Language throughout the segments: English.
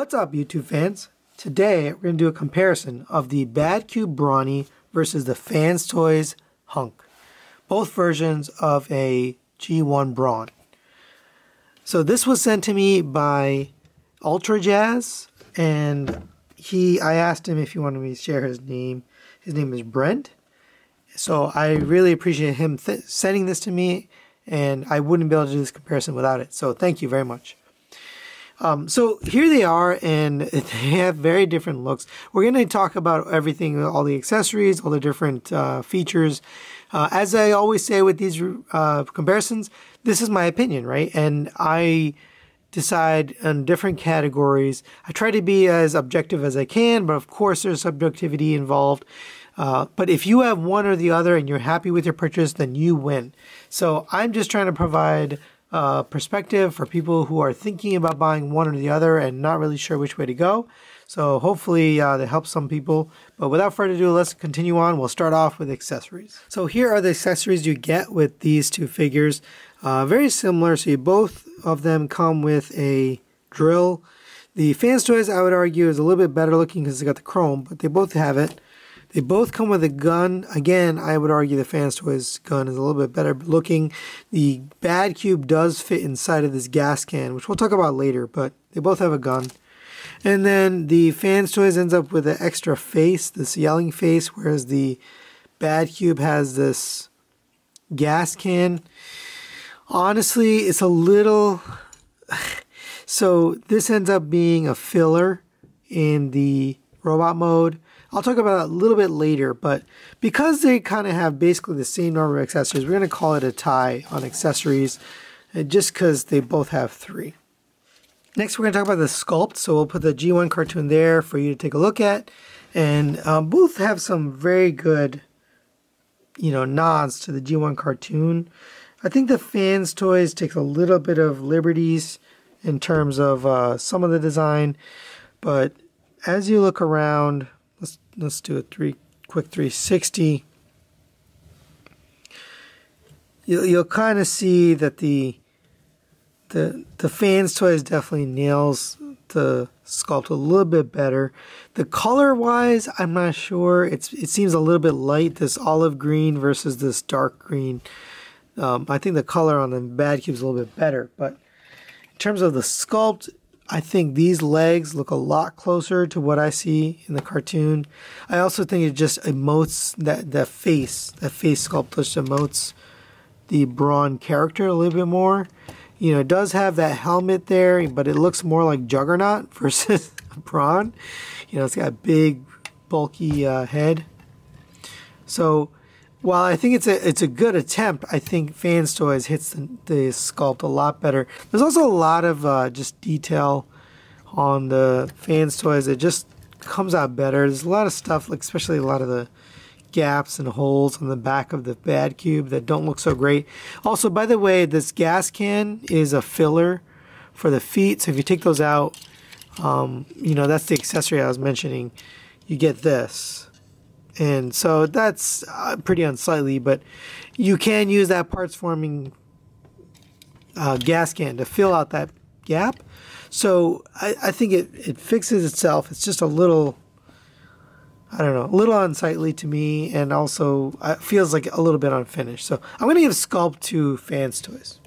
What's up, YouTube fans? Today we're going to do a comparison of the Badcube Brawny versus the FansToys Hunk. Both versions of a G1 Brawn. So this was sent to me by Ultra Jazz, and I asked him if he wanted me to share his name. His name is Brent. So I really appreciate him sending this to me, and I wouldn't be able to do this comparison without it. So thank you very much. So here they are, and they have very different looks. We're going to talk about everything, all the accessories, all the different features. As I always say with these comparisons, this is my opinion, right? And I decide on different categories. I try to be as objective as I can, but of course there's subjectivity involved. But if you have one or the other and you're happy with your purchase, then you win. So I'm just trying to provide perspective for people who are thinking about buying one or the other and not really sure which way to go. So hopefully that helps some people. But without further ado, let's continue on. We'll start off with accessories. So here are the accessories you get with these two figures. Very similar. So both of them come with a drill. The FansToys, I would argue, is a little bit better looking because they got the chrome, but they both have it. They both come with a gun. Again, I would argue the FansToys gun is a little bit better looking. The Badcube does fit inside of this gas can, which we'll talk about later, but they both have a gun. And then the FansToys ends up with an extra face, this yelling face, whereas the Badcube has this gas can. Honestly, it's a little... So this ends up being a filler in the robot mode. I'll talk about it a little bit later, but because they kind of have basically the same number of accessories, we're going to call it a tie on accessories, just because they both have 3. Next, we're going to talk about the sculpt. So we'll put the G1 cartoon there for you to take a look at. And both have some very good, nods to the G1 cartoon. I think the FansToys takes a little bit of liberties in terms of some of the design. But as you look around... Let's do a quick 360. You'll kind of see that the FansToys definitely nails the sculpt a little bit better. The color wise, I'm not sure. It seems a little bit light. This olive green versus this dark green. I think the color on the Badcube is a little bit better. But in terms of the sculpt, I think these legs look a lot closer to what I see in the cartoon. I also think it just emotes that face sculpt just emotes the Brawn character a little bit more. It does have that helmet there, but it looks more like Juggernaut versus Brawn. It's got a big, bulky head. So while I think it's a good attempt, I think FansToys hits the sculpt a lot better. There's also a lot of just detail on the FansToys. It just comes out better. There's a lot of stuff, like especially a lot of the gaps and holes on the back of the Badcube that don't look so great. Also, by the way, this gas can is a filler for the feet. So if you take those out, that's the accessory I was mentioning. You get this. And so that's pretty unsightly, but you can use that parts forming gas can to fill out that gap. So I think it fixes itself. It's just a little, a little unsightly to me, and also feels like a little bit unfinished. So I'm going to give Sculpt to FansToys.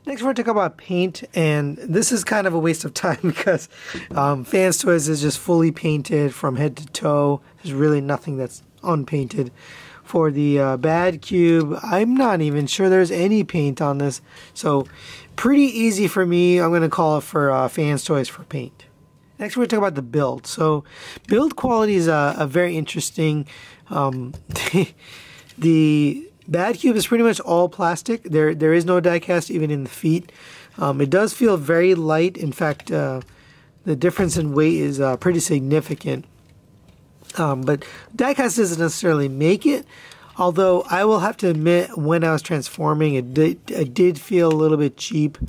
Next, we're going to talk about paint, and this is kind of a waste of time because FansToys is just fully painted from head to toe. There's really nothing that's unpainted. For the Badcube, I'm not even sure there's any paint on this. So pretty easy for me. I'm going to call it for FansToys for paint. Next, we're going to talk about the build. So build quality is a very interesting. The Badcube is pretty much all plastic. There is no die cast even in the feet. It does feel very light. In fact, the difference in weight is pretty significant. But die-cast doesn't necessarily make it, although I will have to admit when I was transforming, it did feel a little bit cheap.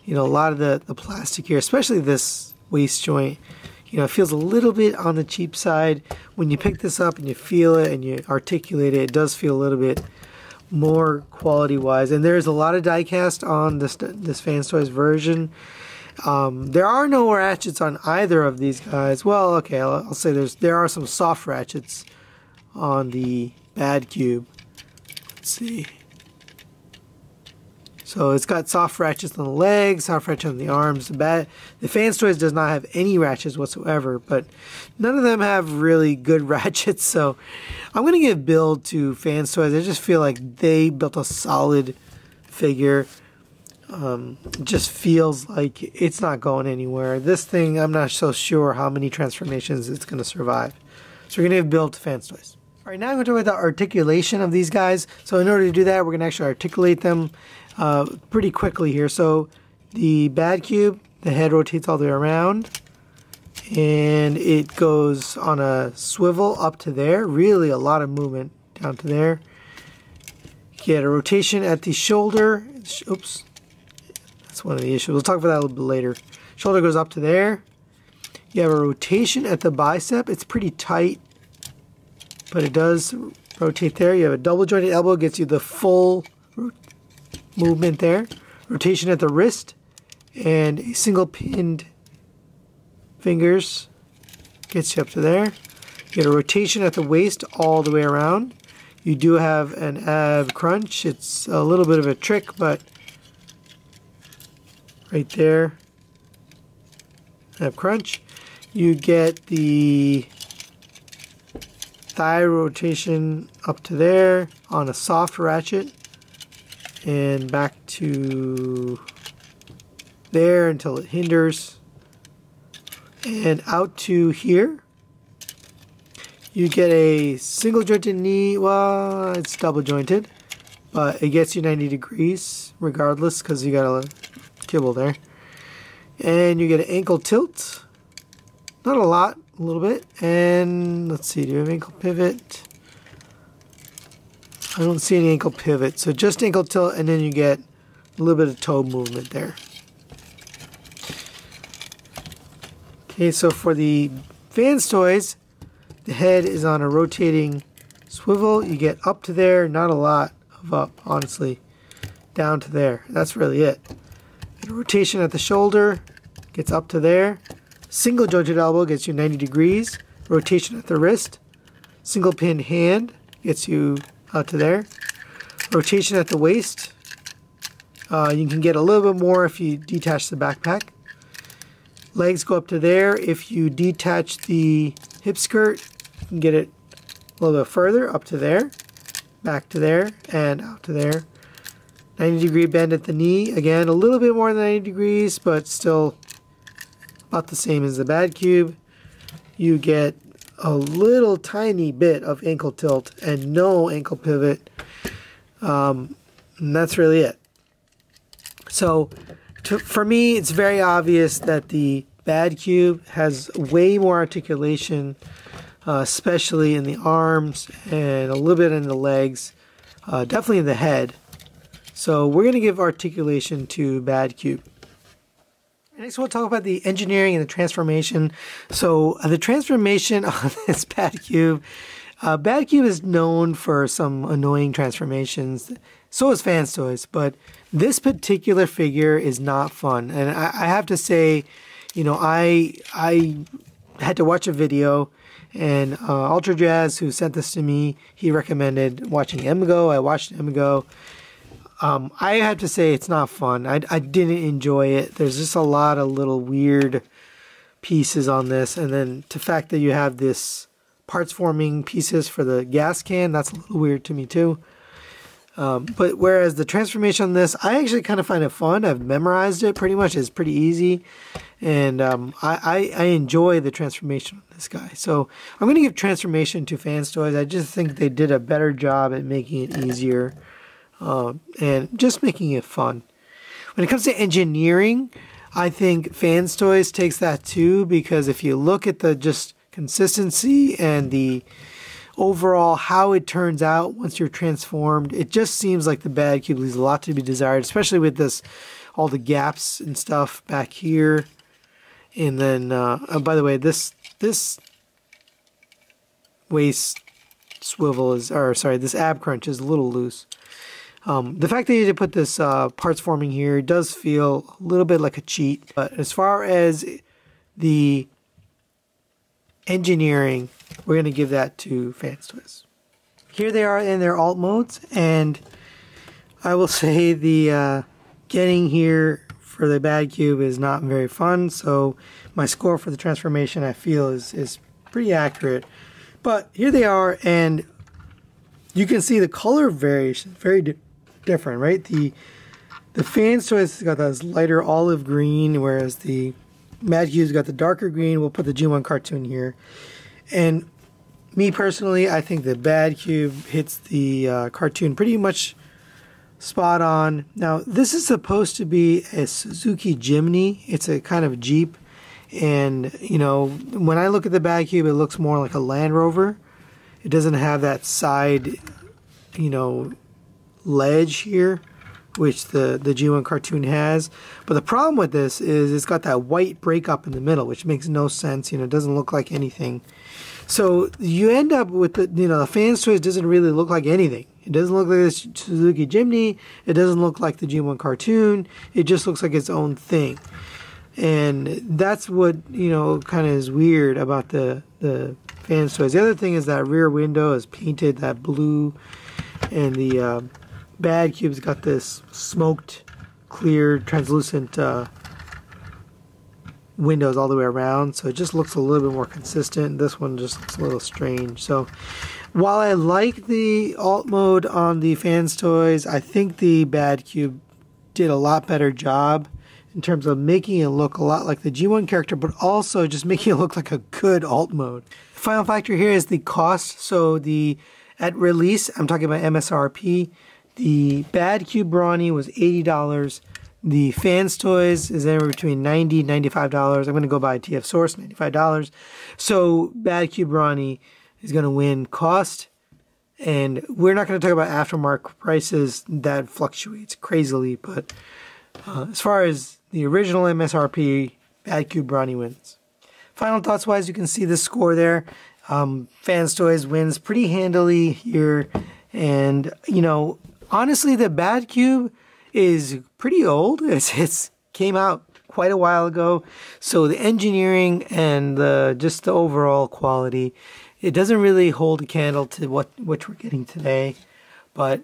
A lot of the plastic here, especially this waist joint, it feels a little bit on the cheap side. When you pick this up and you feel it and you articulate it, it does feel a little bit more quality-wise. And there's a lot of die-cast on this FansToys version. There are no ratchets on either of these guys. Well, okay, I'll say there are some soft ratchets on the Badcube. Let's see. So it's got soft ratchets on the legs, soft ratchets on the arms. The FansToys does not have any ratchets whatsoever, but none of them have really good ratchets. So I'm going to give build to FansToys. I just feel like they built a solid figure. It just feels like it's not going anywhere. This thing, I'm not so sure how many transformations it's going to survive. So we're going to give build to FansToys. All right, now I'm going to talk about the articulation of these guys. So in order to do that, we're going to actually articulate them pretty quickly here. So the Badcube, the head rotates all the way around, and it goes on a swivel up to there. Really a lot of movement down to there. You get a rotation at the shoulder. Oops, that's one of the issues. We'll talk about that a little bit later. Shoulder goes up to there. You have a rotation at the bicep. It's pretty tight, but it does rotate there. You have a double jointed elbow, gets you the full movement there. Rotation at the wrist, and a single pinned fingers gets you up to there. You get a rotation at the waist all the way around. You do have an ab crunch. It's a little bit of a trick, but right there, ab crunch. You get the thigh rotation up to there on a soft ratchet and back to there until it hinders, and out to here. You get a single jointed knee. Well, it's double jointed, but it gets you 90 degrees regardless because you got a kibble there. And you get an ankle tilt. Not a lot, a little bit. And let's see, do you have ankle pivot? I don't see any ankle pivot. So just ankle tilt, and then you get a little bit of toe movement there. Okay, so for the FansToys, the head is on a rotating swivel. You get up to there, not a lot of up, honestly. Down to there. That's really it. Get a rotation at the shoulder, gets up to there. Single jointed elbow gets you 90 degrees. Rotation at the wrist. Single pinned hand gets you out to there. Rotation at the waist. You can get a little bit more if you detach the backpack. Legs go up to there. If you detach the hip skirt, you can get it a little bit further, up to there, back to there, and out to there. 90 degree bend at the knee. Again, a little bit more than 90 degrees, but still about the same as the Badcube. You get a little tiny bit of ankle tilt and no ankle pivot. And that's really it. So for me, it's very obvious that the Badcube has way more articulation, especially in the arms and a little bit in the legs, definitely in the head. So we're going to give articulation to Badcube. Next we'll talk about the engineering and the transformation. So the transformation on this Badcube, Badcube is known for some annoying transformations. So is FansToys, but this particular figure is not fun. And I have to say, you know, I had to watch a video, and Ultra Jazz, who sent this to me, he recommended watching Emigo. I watched Emigo. I have to say it's not fun. I didn't enjoy it. There's just a lot of little weird pieces on this, and then the fact that you have this parts forming pieces for the gas can, that's a little weird to me too. But whereas the transformation on this, I actually kind of find it fun. I've memorized it pretty much. It's pretty easy, and I enjoy the transformation on this guy. So I'm going to give transformation to FansToys. I just think they did a better job at making it easier. And just making it fun. When it comes to engineering, I think FansToys takes that too, because if you look at the just consistency and the overall how it turns out once you're transformed, it just seems like the Badcube leaves a lot to be desired, especially with this, all the gaps and stuff back here. And then, by the way, this waist swivel is, or sorry, this ab crunch is a little loose. The fact that you put this parts forming here does feel a little bit like a cheat. But as far as the engineering, we're going to give that to FansToys. Here they are in their alt modes, and I will say the getting here for the Badcube is not very fun, so my score for the transformation I feel is pretty accurate. But here they are, and you can see the color variation, very different, right? The FansToys has got this lighter olive green, whereas the Badcube's got the darker green. We'll put the G1 cartoon here. And me personally, I think the Badcube hits the cartoon pretty much spot on. Now, this is supposed to be a Suzuki Jimny. It's a kind of Jeep. And, you know, when I look at the Badcube, it looks more like a Land Rover. It doesn't have that side, you know, ledge here, which the G1 cartoon has. But the problem with this is it's got that white breakup in the middle, which makes no sense. You know, it doesn't look like anything. So you end up with the, you know, the FansToys doesn't really look like anything. It doesn't look like the Suzuki Jimny. It doesn't look like the G1 cartoon. It just looks like its own thing. And that's what, you know, kind of is weird about the FansToys. The other thing is that rear window is painted that blue, and the Badcube's got this smoked, clear, translucent windows all the way around, so it just looks a little bit more consistent. This one just looks a little strange. So while I like the alt mode on the FansToys, I think the Badcube did a lot better job in terms of making it look a lot like the G1 character, but also just making it look like a good alt mode. The final factor here is the cost. So at release, I'm talking about MSRP, the Badcube Brawny was $80. The FansToys is anywhere between $90 and $95. I'm going to go by TF Source, $95. So Badcube Brawny is going to win cost. And we're not going to talk about aftermarket prices. That fluctuates crazily. But as far as the original MSRP, Badcube Brawny wins. Final thoughts wise, you can see the score there. FansToys wins pretty handily here. And, you know, honestly, the Badcube is pretty old. It's came out quite a while ago. So the engineering and just the overall quality, it doesn't really hold a candle to what we're getting today. But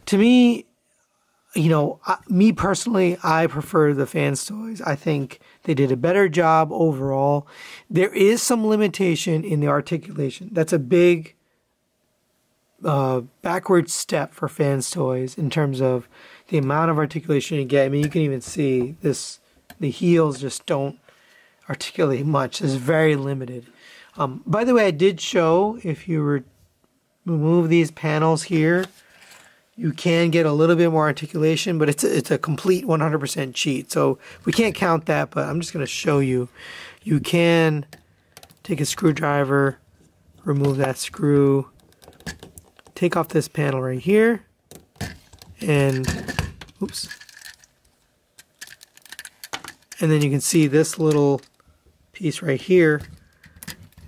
to me, you know, me personally, I prefer the FansToys. I think they did a better job overall. There is some limitation in the articulation. That's a big backward step for FansToys in terms of the amount of articulation you get. I mean, you can even see this, the heels just don't articulate much. It's very limited. By the way, I did show if you remove these panels here, you can get a little bit more articulation, but it's a complete 100% cheat. So we can't count that, but I'm just going to show you. You can take a screwdriver, remove that screw, take off this panel right here, and oops. And then you can see this little piece right here,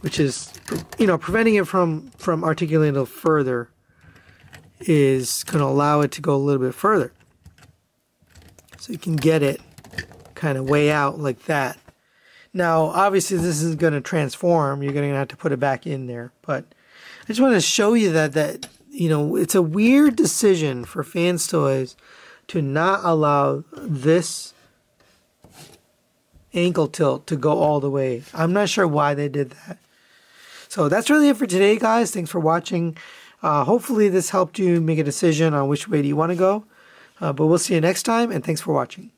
which is, you know, preventing it from articulating a little further, is going to allow it to go a little bit further. So you can get it kind of way out like that. Now, obviously, this is going to transform. You're going to have to put it back in there. But I just want to show you that you know, it's a weird decision for FansToys to not allow this ankle tilt to go all the way. I'm not sure why they did that. So that's really it for today, guys. Thanks for watching. Hopefully this helped you make a decision on which way do you want to go. But we'll see you next time, and thanks for watching.